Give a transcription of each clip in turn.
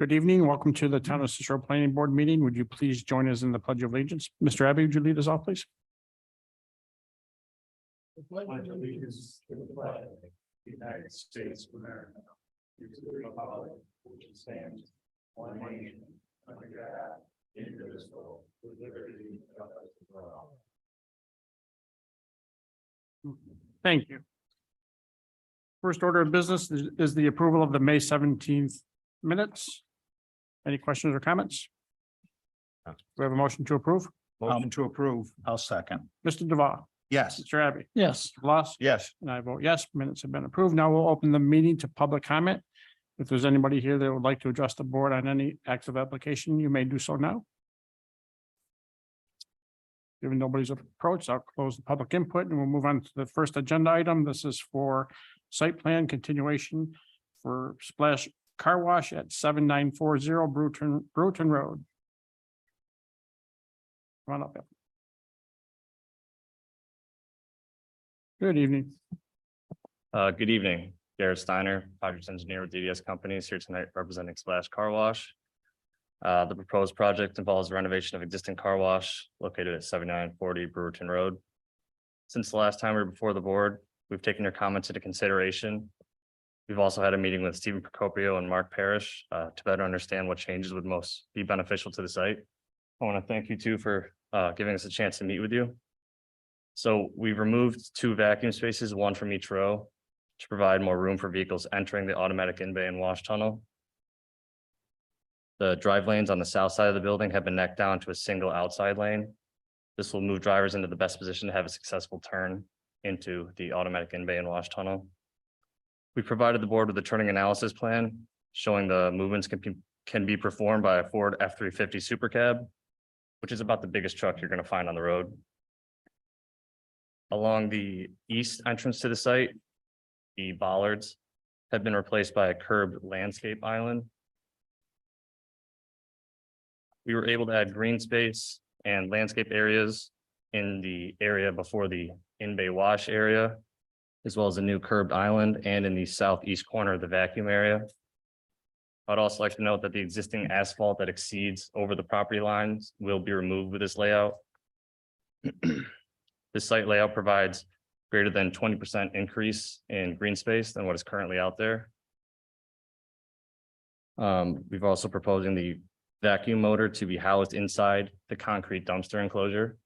Good evening. Welcome to the Town of Cicero Planning Board meeting. Would you please join us in the Pledge of Allegiance? Mr. Abbey, would you lead us off, please? The Pledge of Allegiance to the flag of the United States of America, to the republic which stands one nation under God, indivisible, with liberty and justice for all. Thank you. First order of business is the approval of the May 17th minutes. Any questions or comments? We have a motion to approve. Motion to approve. I'll second. Mr. Duval, Yes. Mr. Abbey, Yes, Mr. Loss, Yes. and I vote yes. Minutes have been approved. Now we'll open the meeting to public comment. If there's anybody here that would like to address the board on any active application, you may do so now. Given nobody's approached, I'll close the public input and we'll move on to the first agenda item. This is for site plan continuation for Splash Car Wash at 7940 Bruton Road. Come on up. Good evening. Good evening, Garrett Steiner, project engineer with DDS Companies here tonight representing Splash Car Wash. The proposed project involves renovation of existing car wash located at 7940 Brewerton Road. Since the last time we were before the board, we've taken your comments into consideration. We've also had a meeting with Stephen Procopio and Mark Parrish to better understand what changes would most be beneficial to the site. I want to thank you too for giving us a chance to meet with you. So we've removed 2 vacuum spaces, 1 from each row, to provide more room for vehicles entering the automatic in-bay and wash tunnel. The drive lanes on the south side of the building have been necked down to a single outside lane. This will move drivers into the best position to have a successful turn into the automatic in-bay and wash tunnel. We provided the board with a turning analysis plan showing the movements can be performed by a Ford F-350 Super Cab, which is about the biggest truck you're going to find on the road. Along the east entrance to the site, the bollards have been replaced by a curbed landscape island. We were able to add green space and landscape areas in the area before the in-bay wash area, as well as a new curbed island and in the southeast corner of the vacuum area. I'd also like to note that the existing asphalt that exceeds over the property lines will be removed with this layout. This site layout provides greater than 20% increase in green space than what is currently out there. We've also proposing the vacuum motor to be housed inside the concrete dumpster enclosure.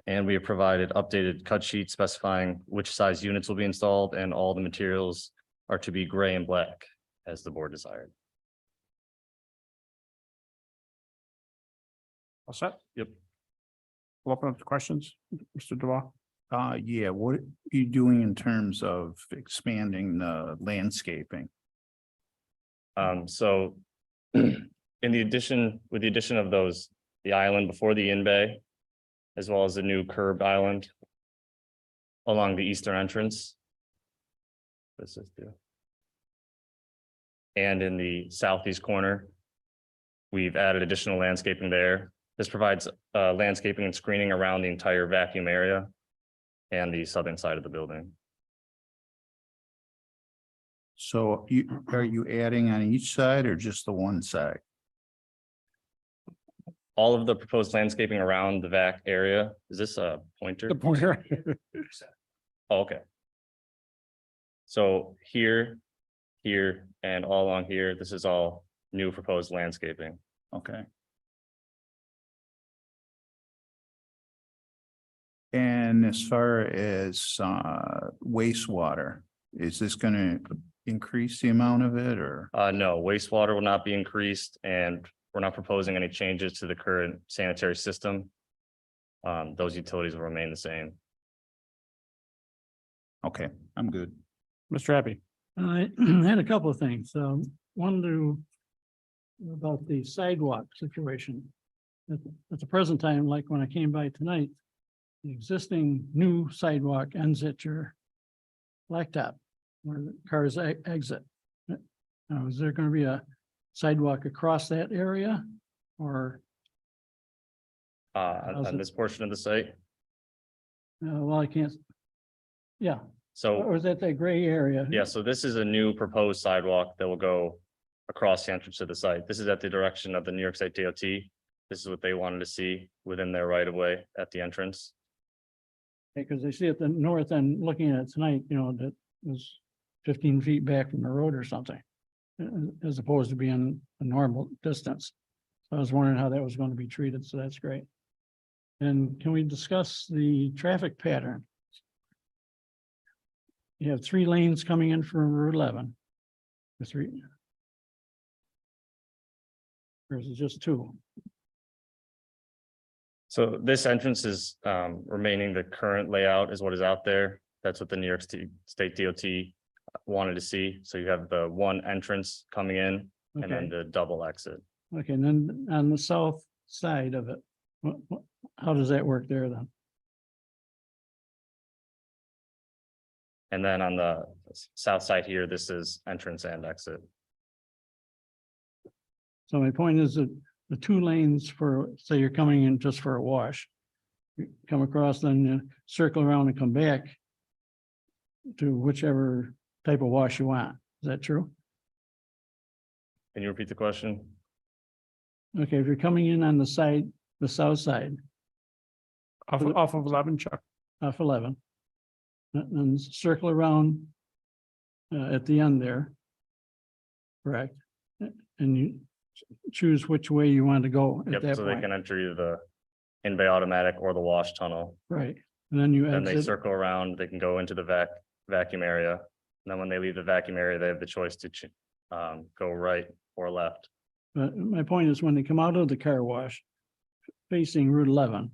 And we have provided updated cut sheets specifying which size units will be installed, and all the materials are to be gray and black as the board desired. All set? Yep. We'll open up to questions. Mr. Duval. Yeah, what are you doing in terms of expanding the landscaping? So with the addition of those, the island before the in-bay, as well as the new curbed island along the eastern entrance. This is the. And in the southeast corner, we've added additional landscaping there. This provides landscaping and screening around the entire vacuum area and the southern side of the building. So are you adding on each side or just the one side? All of the proposed landscaping around the vac area, is this a pointer? The pointer. Oh, okay. So here, and all along here, this is all new proposed landscaping. Okay. And as far as wastewater, is this going to increase the amount of it or? No, wastewater will not be increased, and we're not proposing any changes to the current sanitary system. Those utilities will remain the same. Okay, I'm good. Mr. Abbey. I had a couple of things. One about the sidewalk situation. At the present time, like when I came by tonight, the existing new sidewalk ends at your blacktop where the cars exit. Now, is there going to be a sidewalk across that area or? On this portion of the site? Well, I can't. Yeah, So. or is that gray area? Yeah, so this is a new proposed sidewalk that will go across the entrance to the site. This is at the direction of the New York State DOT. This is what they wanted to see within their right of way at the entrance. Because they see at the north end, looking at it tonight, you know, that was 15 feet back from the road or something. As opposed to being a normal distance. So I was wondering how that was going to be treated, so that's great. And can we discuss the traffic pattern? You have 3 lanes coming in from Route 11. The 3. Or is it just 2? So this entrance is remaining the current layout is what is out there. That's what the New York State DOT wanted to see. So you have the one entrance coming in and then Okay, the double exit. okay, and then on the south side of it, how does that work there then? And then on the south side here, this is entrance and exit. So my point is that the 2 lanes for, say you're coming in just for a wash. You come across, then you circle around and come back to whichever type of wash you want. Is that true? Can you repeat the question? Okay, if you're coming in on the side, the south side Off of 11, Chuck. off 11. And circle around at the end there. Correct. And you choose which way you want to go at Yep, that so they point. can enter either the in-bay automatic or the wash tunnel. Right, and then you Then they exit. circle around, they can go into the vacuum area. And then when they leave the vacuum area, they have the choice to go right or left. But my point is, when they come out of the car wash facing Route 11,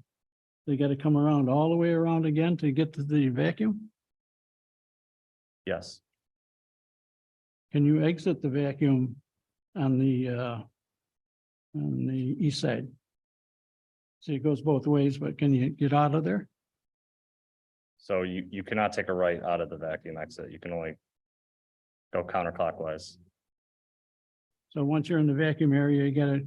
they got to come around all the way around again to get to the vacuum? Yes, Can you exit the vacuum on the east side? See, it goes both ways, but can you get out of there? so you cannot take a right out of the vacuum exit. You can only go counterclockwise. So once you're in the vacuum area, you gotta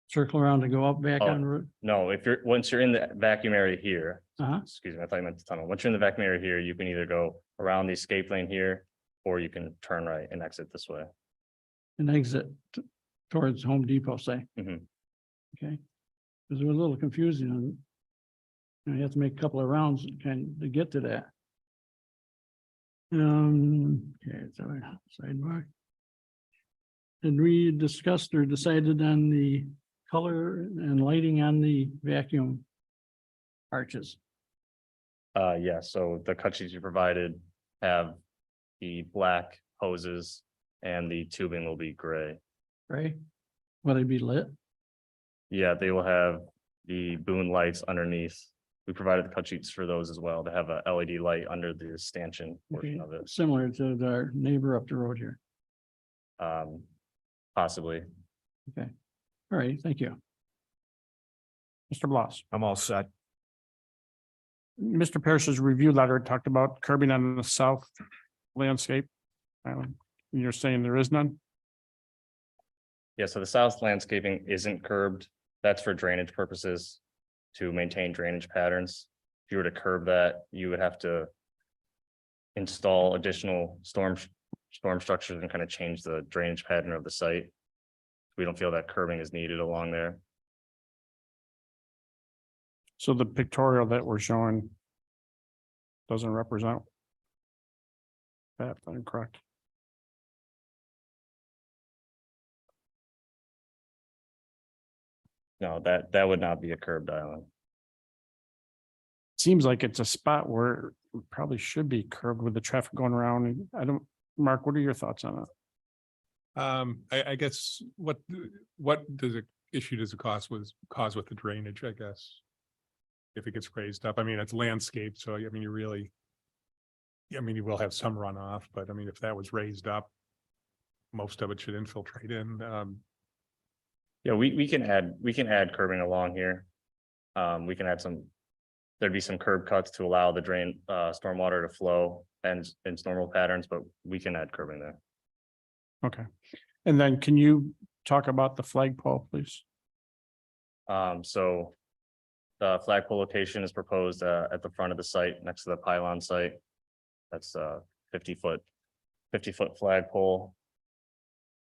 circle around to go up back Oh. on route. No, once you're in the vacuum area here, Uh-huh, excuse me, I thought you meant the tunnel. Once you're in the vacuum area here, you can either go around the escape lane here, or you can turn right and exit this way. and exit towards Home Depot, say. Mhm. Okay, because it was a little confusing and you have to make a couple of rounds to get to that. Okay, so sidewalk. Did we discussed or decided on the color and lighting on the vacuum arches? Yeah, so the cut sheets you provided have the black hoses and the tubing will be gray. Right? Will they be lit? Yeah, they will have the boon lights underneath. We provided the cut sheets for those as well, to have a LED light under the stanchion portion of it. Similar to our neighbor up the road here. Possibly. All right, thank you. Mr. Bloss. I'm all set. Mr. Parrish's review letter talked about curbing on the south landscape. You're saying there is none? Yeah, so the south landscaping isn't curbed. That's for drainage purposes, to maintain drainage patterns. If you were to curb that, you would have to install additional storm structures and kind of change the drainage pattern of the site. We don't feel that curbing is needed along there. So the pictorial that we're showing doesn't represent that, if I'm correct? No, that would not be a curbed island. Seems like it's a spot where it probably should be curbed with the traffic going around. Mark, what are your thoughts on that? I guess what does it does it cause with the drainage, I guess? If it gets raised up, I mean, it's landscape, so I mean, you will have some runoff, but I mean, if that was raised up, most of it should infiltrate in. Yeah, we can add curbing along here. We can add there'd be some curb cuts to allow the stormwater to flow and in normal patterns, but we can add curbing there. Okay. And then can you talk about the flagpole, please? So the flagpole location is proposed at the front of the site, next to the pylon site. That's 50-foot flagpole.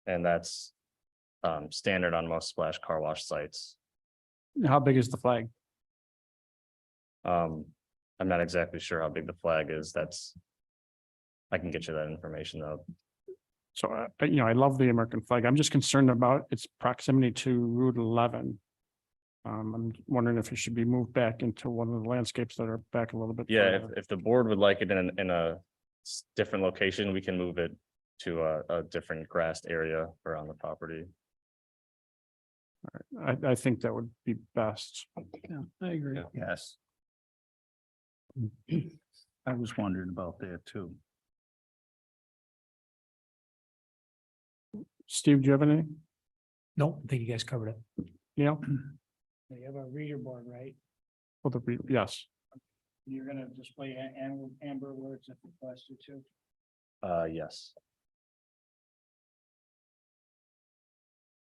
And that's standard on most splash car wash sites. How big is the flag? I'm not exactly sure how big the flag is. I can get you that information though. So, I love the American flag. I'm just concerned about its proximity to Route 11. I'm wondering if it should be moved back into one of the landscapes that are back a little bit. Yeah, further. if the board would like it in a different location, we can move it to a different grassed area around the property. I think that would be best. Yeah, I agree. Yeah. Yes. I was wondering about that too. Steve, do you have anything? Nope, I think you guys covered it. Neil? You have a reader board, right? Well, yes, You're gonna display amber alerts if requested to. Yes.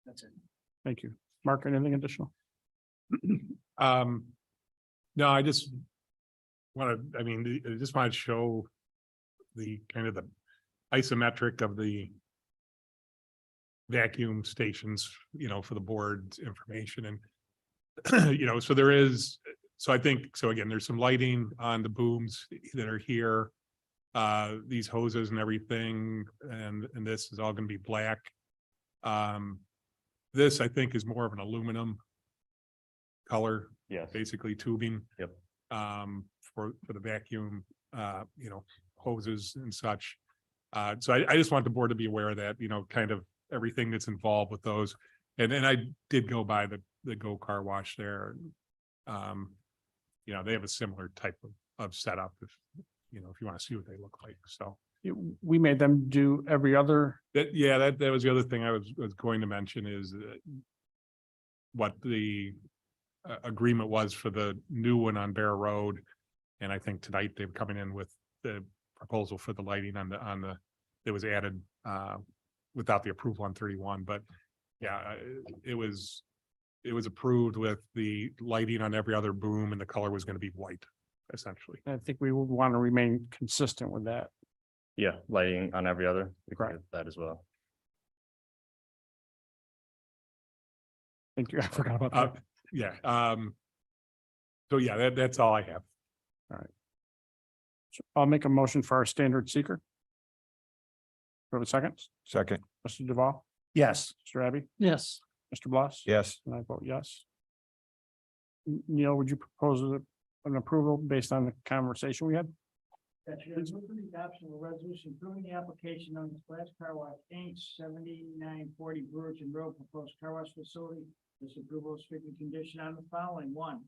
That's it. thank you. Mark, anything additional? No, I just want to, I just want to show the kind of the isometric of the vacuum stations, for the board's information and, so there is, so I think, so again, there's some lighting on the booms that are here. These hoses and everything, and this is all going to be black. This I think is more of an aluminum color, Yes. basically tubing. Yep. For the vacuum, hoses and such. So I just want the board to be aware of that, kind of everything that's involved with those. And then I did go by the Go Car Wash there. They have a similar type of setup if you want to see what they look like. So We made them do every other, that was the other thing I was going to mention is what the agreement was for the new one on Bear Road. And I think tonight they're coming in with the proposal for the lighting on the that was added without the approval on 31. But yeah, it was approved with the lighting on every other boom and the color was going to be white, essentially. I think we would want to remain consistent with that. Yeah, lighting on every other. We can Right. do that as well. Thank you. I forgot about that. Yeah. So yeah, that's all I have. I'll make a motion for our standard seeker. For a second, Second, Mr. Duval, Yes. Mr. Abbey, Yes, Mr. Bloss. yes, And I vote yes. Neil, would you propose an approval based on the conversation we had? That you move for the adoption of a resolution approving the application on the Splash Car Wash Inc. 7940 Virgin Road proposed car wash facility. This approval is strictly conditioned on the following: one,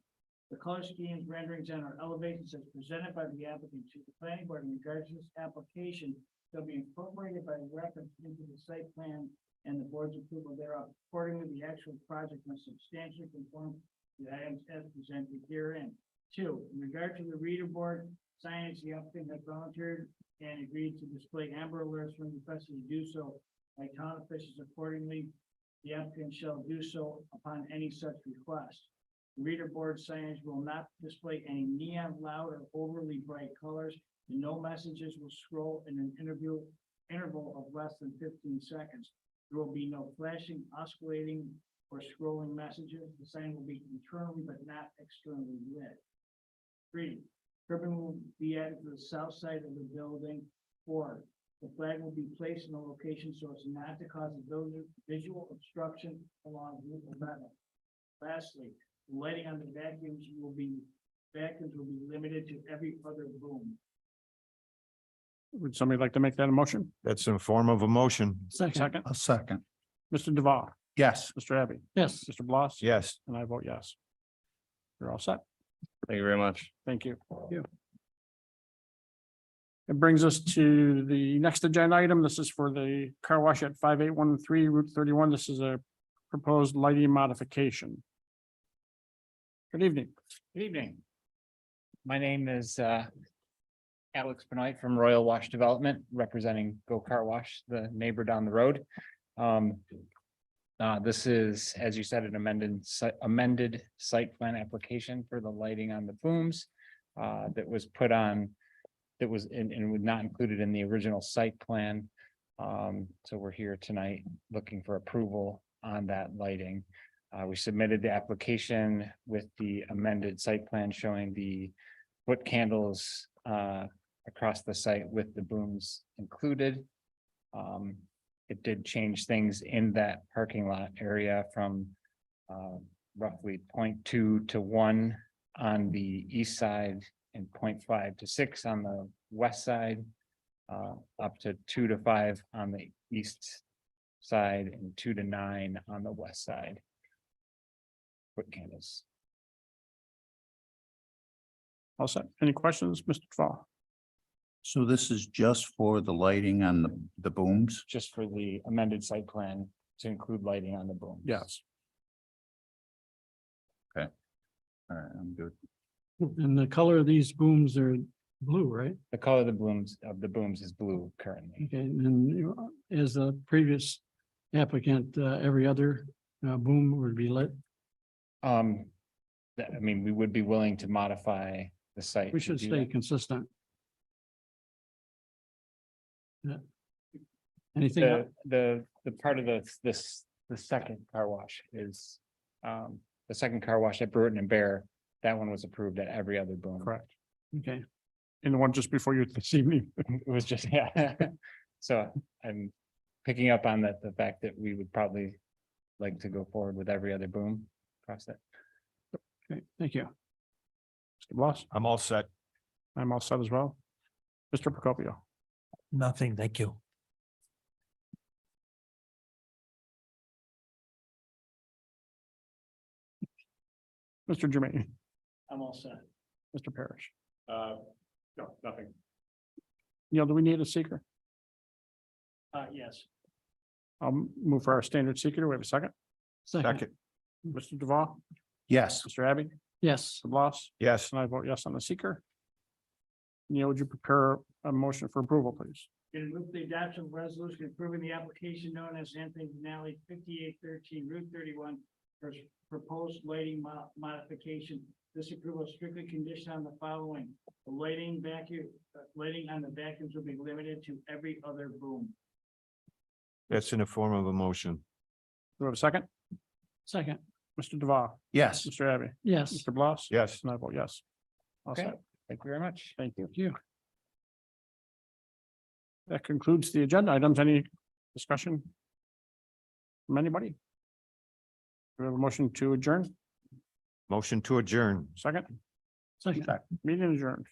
the color schemes, renderings, and or elevations as presented by the applicant to the planning board in regards to this application shall be incorporated by reference into the site plan and the board's approval thereof. Accordingly, the actual project must substantially conform to the items as presented herein. Two, in regard to the reader board signage, the applicant has volunteered and agreed to display amber alerts when requested to do so by town officials. Accordingly, the applicant shall do so upon any such request. The reader board signage will not display any neon, loud, or overly bright colors, and no messages will scroll in an interval of less than 15 seconds. There will be no flashing, oscillating, or scrolling messages. The sign will be internally but not externally lit. 3, curbing will be added to the south side of the building. 4, the flag will be placed in a location so as not to cause a visual obstruction along Route 11. Lastly, the lighting on the vacuums will be limited to every other boom. Would somebody like to make that a motion? that's in form of a motion. second, Second, A second. Mr. Duval, Yes. Mr. Abbey, yes, Mr. Bloss. Yes, And I vote yes. You're all set. Thank you very much. Thank you. you. It brings us to the next agenda item. This is for the car wash at 5813 Route 31. This is a proposed lighting modification. Good evening. Good evening. My name is Alex Benoit from Royal Wash Development, representing Go Car Wash, the neighbor down the road. This is, as you said, an amended site plan application for the lighting on the booms that was put on, that was and was not included in the original site plan. So we're here tonight looking for approval on that lighting. We submitted the application with the amended site plan showing the foot candles across the site with the booms included. It did change things in that parking lot area from roughly 0.2 to 1 on the east side and 0.5 to 6 on the west side. Up to 2 to 5 on the east side and 2 to 9 on the west side. Foot candles. All set. Any questions, Mr. Duval? So this is just for the lighting on the booms? Just for the amended site plan to include lighting on the booms. Yes. All right, I'm good. And the color of these booms are blue, right? The color of the booms is blue currently. Okay, and as a previous applicant, every other boom would be lit. I mean, we would be willing to modify the site. We to should do stay that. consistent. Yeah. Anything else? The part of the second car wash is, the second car wash at Brewerton and Bear, that one was approved at every other boom. Correct. Okay, And the one just before you this evening. It was just, yeah. So I'm picking up on that, the fact that we would probably like to go forward with every other boom across that. okay, thank you. Mr. Bloss? I'm all set. I'm all set as well. Mr. Procopio? Nothing, thank you. Mr. Jermaine? I'm all set. Mr. Parrish? No, nothing. Neil, do we need a seeker? Yes. I'll move for our standard seeker. Do we have a second? Second, Mr. Duval? Yes, Mr. Abbey? yes, Mr. Bloss? Yes, And I vote yes on the seeker. Neil, would you prepare a motion for approval, please? Going to move the adoption of resolution approving the application known as Anthony Denali 5813 Route 31 for proposed lighting modification. This approval is strictly conditioned on the following: the lighting on the vacuums will be limited to every other boom. that's in the form of a motion. Do we have a second? second, Mr. Duval? yes. Mr. Abbey? yes. Mr. Bloss? Yes. And I vote yes. All Okay. set. Thank you very much. Thank you. You. That concludes the agenda items. Any discussion from anybody? Do we have a motion to adjourn? Motion to adjourn. Second? Second. Meeting adjourned.